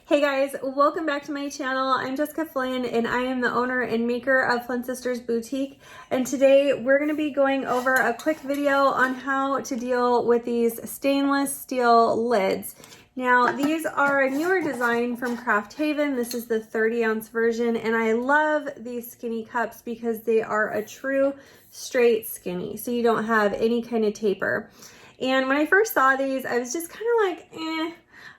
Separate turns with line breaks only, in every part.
Hey guys, welcome back to my channel. I'm Jessica Flynn and I am the owner and maker of Flynn Sisters Boutique. And today we're going to be going over a quick video on how to deal with these stainless steel lids. Now these are a newer design from Craft Haven. This is the 30-ounce version and I love these skinny cups because they are a true straight skinny. So you don't have any kind of taper. And when I first saw these, I was just kind of like,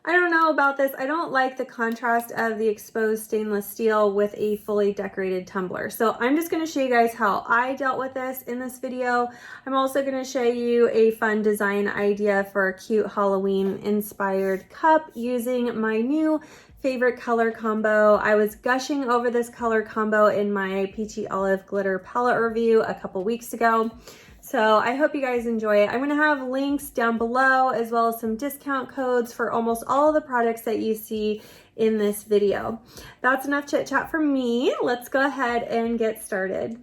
I don't know about this. I don't like the contrast of the exposed stainless steel with a fully decorated tumbler. So I'm just going to show you guys how I dealt with this in this video. I'm also going to show you a fun design idea for a cute Halloween inspired cup using my new favorite color combo. I was gushing over this color combo in my Peachy Olive Glitter palette review a couple weeks ago. So I hope you guys enjoy it. I'm going to have links down below as well as some discount codes for almost all of the products that you see in this video. That's enough chit chat from me. Let's go ahead and get started.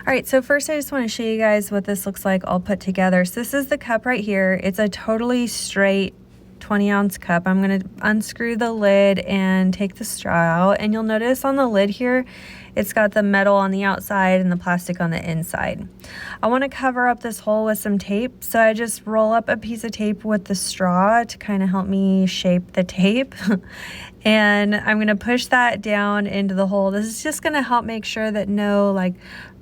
All right, so first I just want to show you guys what this looks like all put together. So this is the cup right here. It's a totally straight 20-ounce cup. I'm going to unscrew the lid and take the straw out. And you'll notice on the lid here, it's got the metal on the outside and the plastic on the inside. I want to cover up this hole with some tape. So I just roll up a piece of tape with the straw to kind of help me shape the tape. And I'm going to push that down into the hole. This is just going to help make sure that no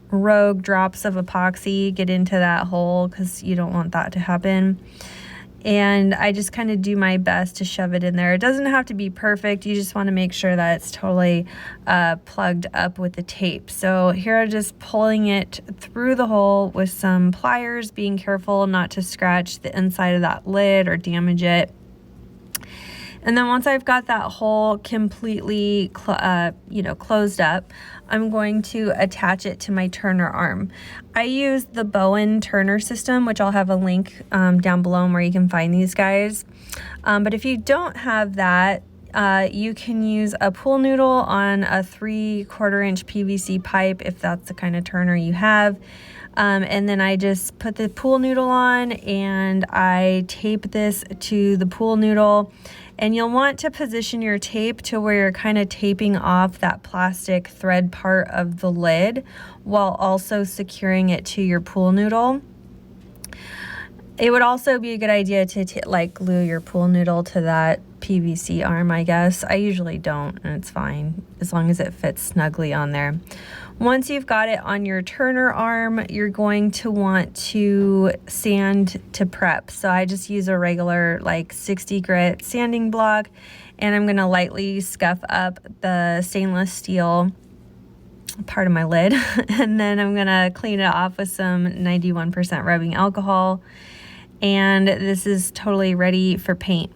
rogue drops of epoxy get into that hole because you don't want that to happen. And I just kind of do my best to shove it in there. It doesn't have to be perfect. You just want to make sure that it's totally plugged up with the tape. So here I'm just pulling it through the hole with some pliers, being careful not to scratch the inside of that lid or damage it. And then once I've got that hole completely closed up, I'm going to attach it to my Turner arm. I use the TheBoan Turner system, which I'll have a link down below where you can find these guys. But if you don't have that, you can use a pool noodle on a 3/4 inch PVC pipe if that's the kind of turner you have. And then I just put the pool noodle on and I tape this to the pool noodle. And you'll want to position your tape to where you're kind of taping off that plastic thread part of the lid while also securing it to your pool noodle. It would also be a good idea to glue your pool noodle to that PVC arm, I guess. I usually don't, and it's fine as long as it fits snugly on there. Once you've got it on your Turner arm, you're going to want to sand to prep. So I just use a regular 60 grit sanding block, and I'm going to lightly scuff up the stainless steel part of my lid. And then I'm going to clean it off with some 91% rubbing alcohol. And this is totally ready for paint.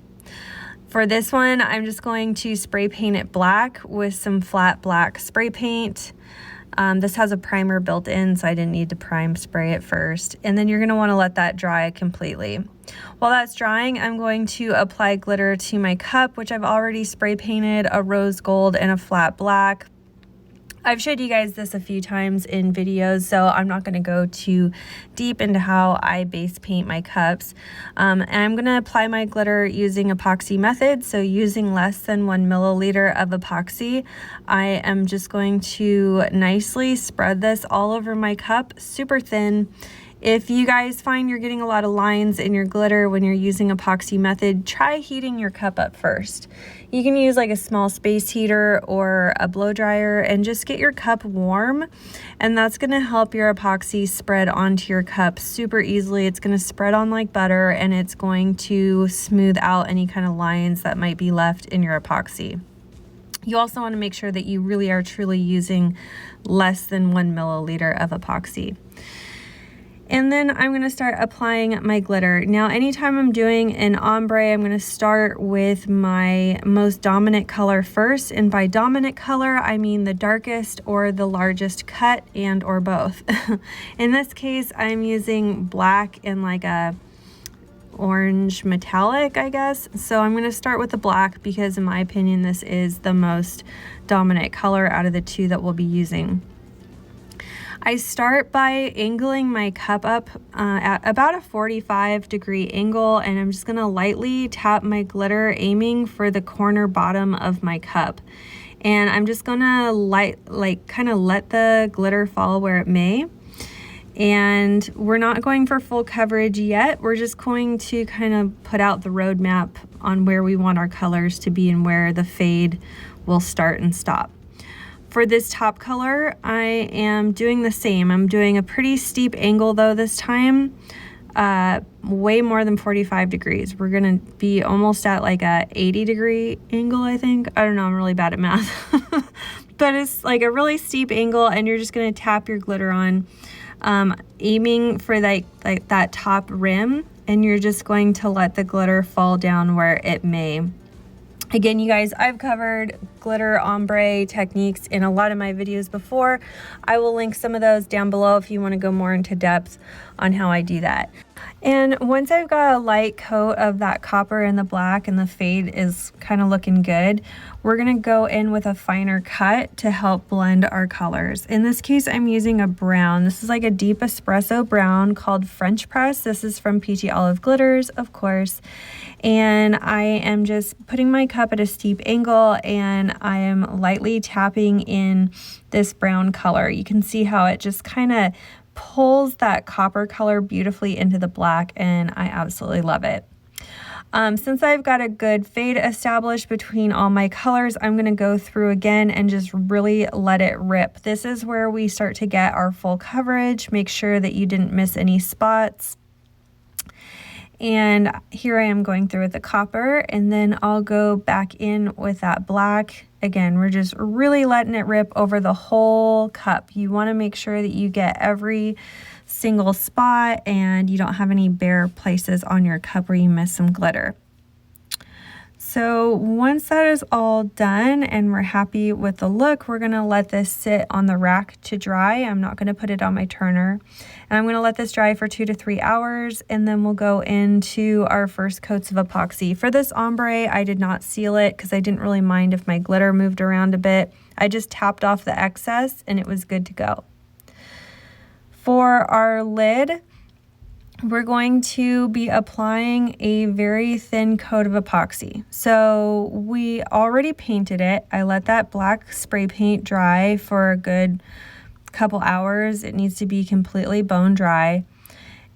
For this one, I'm just going to spray paint it black with some flat black spray paint. This has a primer built in, so I didn't need to prime spray it first. And then you're going to want to let that dry completely. While that's drying, I'm going to apply glitter to my cup, which I've already spray painted a rose gold and a flat black. I've showed you guys this a few times in videos, so I'm not going to go too deep into how I base paint my cups. And I'm going to apply my glitter using epoxy method, so using less than 1 milliliter of epoxy. I am just going to nicely spread this all over my cup, super thin. If you guys find you're getting a lot of lines in your glitter when you're using epoxy method, try heating your cup up first. You can use a small space heater or a blow dryer and just get your cup warm, and that's going to help your epoxy spread onto your cup super easily. It's going to spread on like butter, and it's going to smooth out any kind of lines that might be left in your epoxy. You also want to make sure that you really are truly using less than 1 milliliter of epoxy. And then I'm going to start applying my glitter. Now, anytime I'm doing an ombre, I'm going to start with my most dominant color first. And by dominant color, I mean the darkest or the largest cut and or both. In this case, I'm using black in like a orange metallic, I guess. So I'm going to start with the black because in my opinion this is the most dominant color out of the two that we'll be using. I start by angling my cup up at about a 45-degree angle, and I'm just going to lightly tap my glitter, aiming for the corner bottom of my cup. And I'm just going to kind of let the glitter fall where it may. And we're not going for full coverage yet. We're just going to kind of put out the roadmap on where we want our colors to be and where the fade will start and stop. For this top color, I am doing the same. I'm doing a pretty steep angle though this time, way more than 45 degrees. We're gonna be almost at like a 80-degree angle, I think. I don't know, I'm really bad at math. But it's like a really steep angle, and you're just gonna tap your glitter on, aiming for like that top rim, and you're just going to let the glitter fall down where it may. Again, you guys, I've covered glitter ombre techniques in a lot of my videos before. I will link some of those down below if you want to go more into depth on how I do that. And once I've got a light coat of that copper and the black and the fade is kind of looking good, we're going to go in with a finer cut to help blend our colors. In this case, I'm using a brown. This is like a deep espresso brown called French Press. This is from Peachy Olive Glitters, of course. And I am just putting my cup at a steep angle, and I am lightly tapping in this brown color. You can see how it just kind of pulls that copper color beautifully into the black, and I absolutely love it. Since I've got a good fade established between all my colors, I'm going to go through again and just really let it rip. This is where we start to get our full coverage. Make sure that you didn't miss any spots. And here I am going through with the copper, and then I'll go back in with that black. Again, we're just really letting it rip over the whole cup. You want to make sure that you get every single spot and you don't have any bare places on your cup where you miss some glitter. So once that is all done and we're happy with the look, we're going to let this sit on the rack to dry. I'm not going to put it on my turner. And I'm going to let this dry for 2 to 3 hours, and then we'll go into our first coats of epoxy. For this ombre, I did not seal it because I didn't really mind if my glitter moved around a bit. I just tapped off the excess and it was good to go. For our lid, we're going to be applying a very thin coat of epoxy. So we already painted it. I let that black spray paint dry for a good couple hours. It needs to be completely bone dry.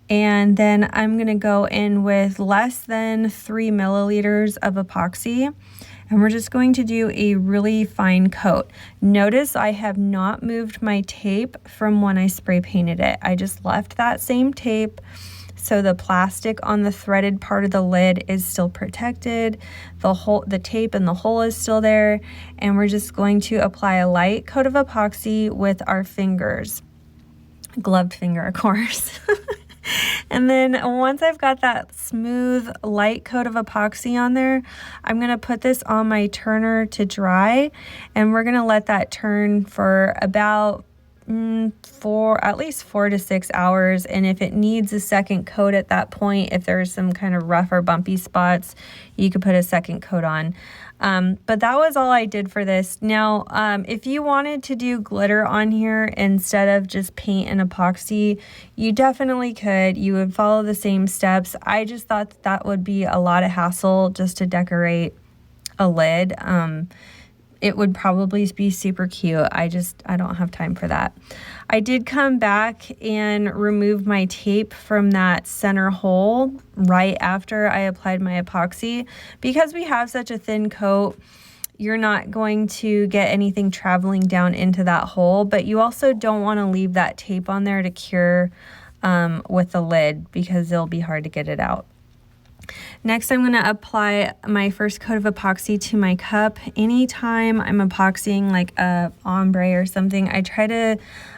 And then I'm going to go in with less than 3 milliliters of epoxy. And we're just going to do a really fine coat. Notice I have not moved my tape from when I spray painted it. I just left that same tape. So the plastic on the threaded part of the lid is still protected. The tape and the hole is still there. And we're just going to apply a light coat of epoxy with our fingers. Gloved finger, of course. And then once I've got that smooth light coat of epoxy on there, I'm going to put this on my turner to dry. And we're going to let that turn for about at least 4 to 6 hours. And if it needs a second coat at that point, if there's some kind of rough or bumpy spots, you could put a second coat on. But that was all I did for this. Now, if you wanted to do glitter on here instead of just paint and epoxy, you definitely could. You would follow the same steps. I just thought that would be a lot of hassle just to decorate a lid. It would probably be super cute. I don't have time for that. I did come back and remove my tape from that center hole right after I applied my epoxy. Because we have such a thin coat, you're not going to get anything traveling down into that hole, but you also don't want to leave that tape on there to cure with the lid because it'll be hard to get it out. Next, I'm going to apply my first coat of epoxy to my cup. Anytime I'm epoxying like a ombre or something, I try to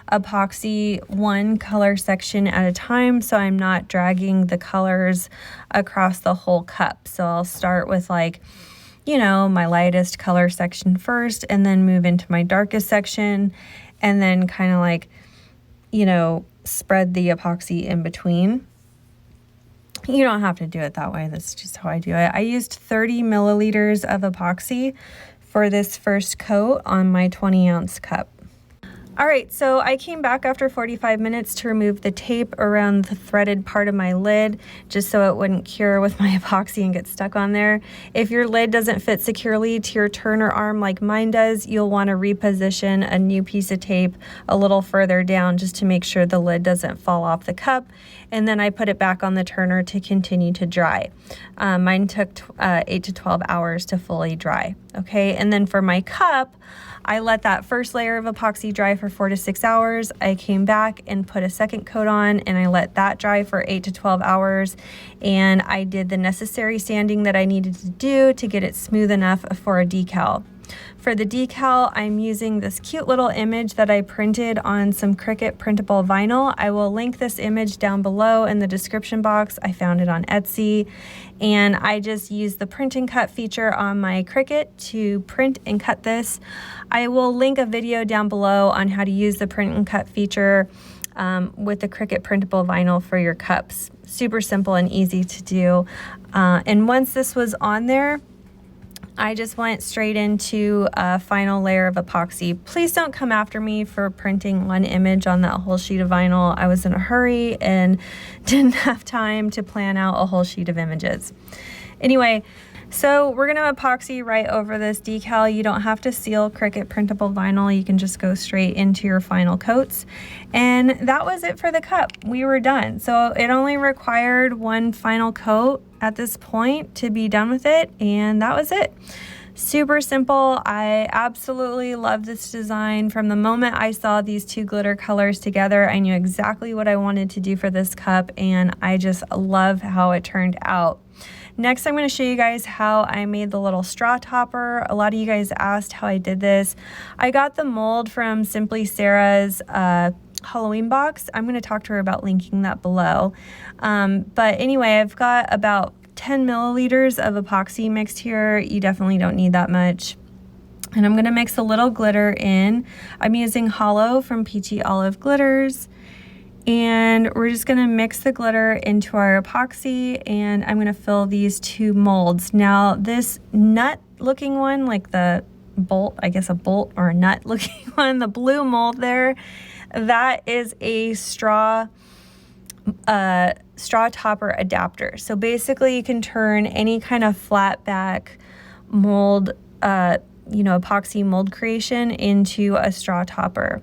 epoxy one color section at a time so I'm not dragging the colors across the whole cup. So I'll start with like, you know, my lightest color section first, and then move into my darkest section, and then kind of like, you know, spread the epoxy in between. You don't have to do it that way. That's just how I do it. I used 30 milliliters of epoxy for this first coat on my 20-ounce cup. All right, so I came back after 45 minutes to remove the tape around the threaded part of my lid, just so it wouldn't cure with my epoxy and get stuck on there. If your lid doesn't fit securely to your turner arm like mine does, you'll want to reposition a new piece of tape a little further down just to make sure the lid doesn't fall off the cup. And then I put it back on the turner to continue to dry. Mine took 8 to 12 hours to fully dry. Okay, and then for my cup, I let that first layer of epoxy dry for 4 to 6 hours. I came back and put a second coat on, and I let that dry for 8 to 12 hours. And I did the necessary sanding that I needed to do to get it smooth enough for a decal. For the decal, I'm using this cute little image that I printed on some Cricut printable vinyl. I will link this image down below in the description box. I found it on Etsy, and I just used the print and cut feature on my Cricut to print and cut this. I will link a video down below on how to use the print and cut feature with the Cricut printable vinyl for your cups. Super simple and easy to do. And once this was on there, I just went straight into a final layer of epoxy. Please don't come after me for printing one image on that whole sheet of vinyl. I was in a hurry and didn't have time to plan out a whole sheet of images. Anyway, so we're gonna epoxy right over this decal. You don't have to seal Cricut printable vinyl. You can just go straight into your final coats. And that was it for the cup. We were done. So it only required one final coat at this point to be done with it, and that was it. Super simple. I absolutely love this design. From the moment I saw these two glitter colors together, I knew exactly what I wanted to do for this cup, and I just love how it turned out. Next, I'm going to show you guys how I made the little straw topper. A lot of you guys asked how I did this. I got the mold from Simply Sarah's Halloween box. I'm going to talk to her about linking that below. But anyway, I've got about 10 milliliters of epoxy mixed here. You definitely don't need that much. And I'm going to mix a little glitter in. I'm using Hallow from Peachy Olive Glitters. And we're just going to mix the glitter into our epoxy, and I'm going to fill these two molds. Now, this nut looking one, like the bolt, I guess a bolt or a nut looking one, the blue mold there, that is a straw topper adapter. So basically you can turn any kind of flat back mold, epoxy mold creation into a straw topper.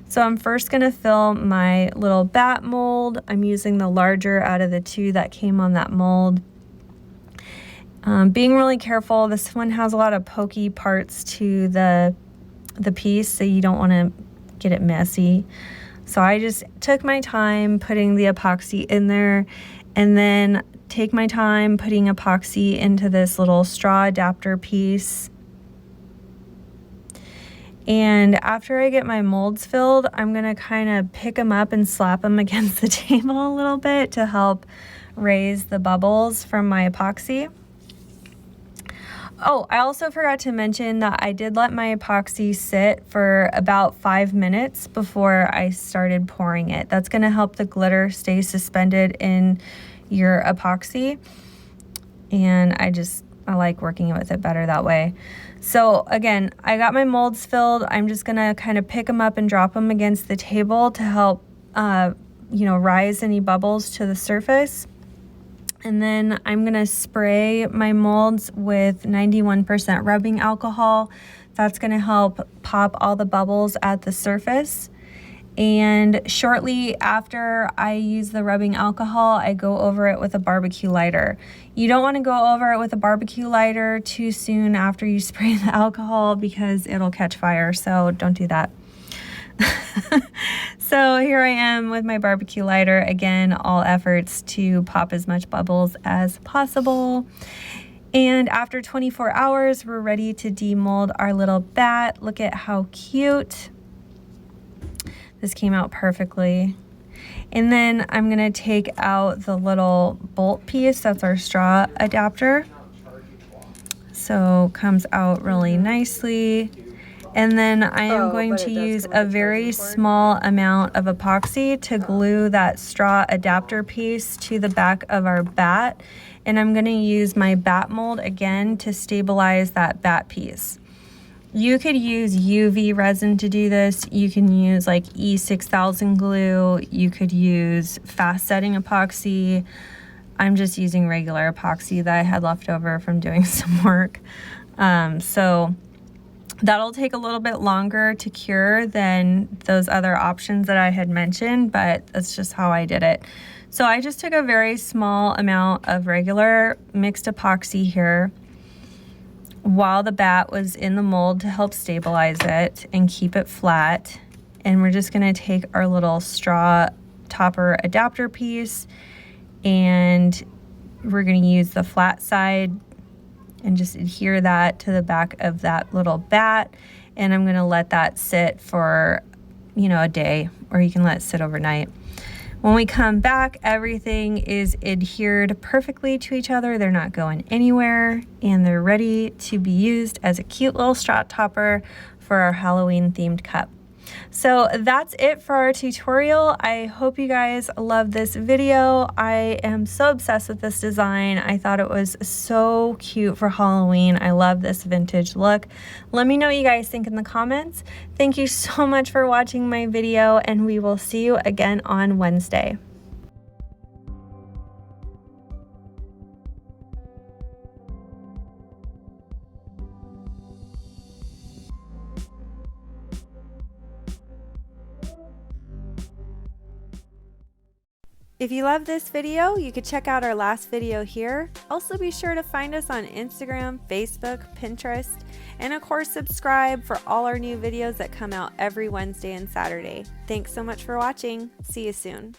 So I'm first going to fill my little bat mold. I'm using the larger out of the two that came on that mold. Being really careful, this one has a lot of pokey parts to the piece, so you don't want to get it messy. So I just took my time putting the epoxy in there, and then take my time putting epoxy into this little straw adapter piece. And after I get my molds filled, I'm going to kind of pick them up and slap them against the table a little bit to help raise the bubbles from my epoxy. Oh, I also forgot to mention that I did let my epoxy sit for about 5 minutes before I started pouring it. That's going to help the glitter stay suspended in your epoxy. And I like working with it better that way. So again, I got my molds filled. I'm just going to kind of pick them up and drop them against the table to help, rise any bubbles to the surface. And then I'm going to spray my molds with 91% rubbing alcohol. That's going to help pop all the bubbles at the surface. And shortly after I use the rubbing alcohol, I go over it with a barbecue lighter. You don't want to go over it with a barbecue lighter too soon after you spray the alcohol because it'll catch fire, so don't do that. So here I am with my barbecue lighter. Again, all efforts to pop as much bubbles as possible. And after 24 hours, we're ready to demold our little bat. Look at how cute. This came out perfectly. And then I'm going to take out the little bolt piece. That's our straw adapter. So comes out really nicely. And then I am going to use a very small amount of epoxy to glue that straw adapter piece to the back of our bat. And I'm going to use my bat mold again to stabilize that bat piece. You could use UV resin to do this. You can use like E6000 glue. You could use fast setting epoxy. I'm just using regular epoxy that I had left over from doing some work. So that'll take a little bit longer to cure than those other options that I had mentioned, but that's just how I did it. So I just took a very small amount of regular mixed epoxy here while the bat was in the mold to help stabilize it and keep it flat. And we're just gonna take our little straw topper adapter piece and we're gonna use the flat side and just adhere that to the back of that little bat. And I'm gonna let that sit for, you know, a day, or you can let it sit overnight. When we come back, everything is adhered perfectly to each other. They're not going anywhere, and they're ready to be used as a cute little straw topper for our Halloween themed cup. So that's it for our tutorial. I hope you guys love this video. I am so obsessed with this design. I thought it was so cute for Halloween. I love this vintage look. Let me know what you guys think in the comments. Thank you so much for watching my video, and we will see you again on Wednesday. If you love this video, you could check out our last video here. Also be sure to find us on Instagram, Facebook, Pinterest, and of course subscribe for all our new videos that come out every Wednesday and Saturday. Thanks so much for watching. See you soon.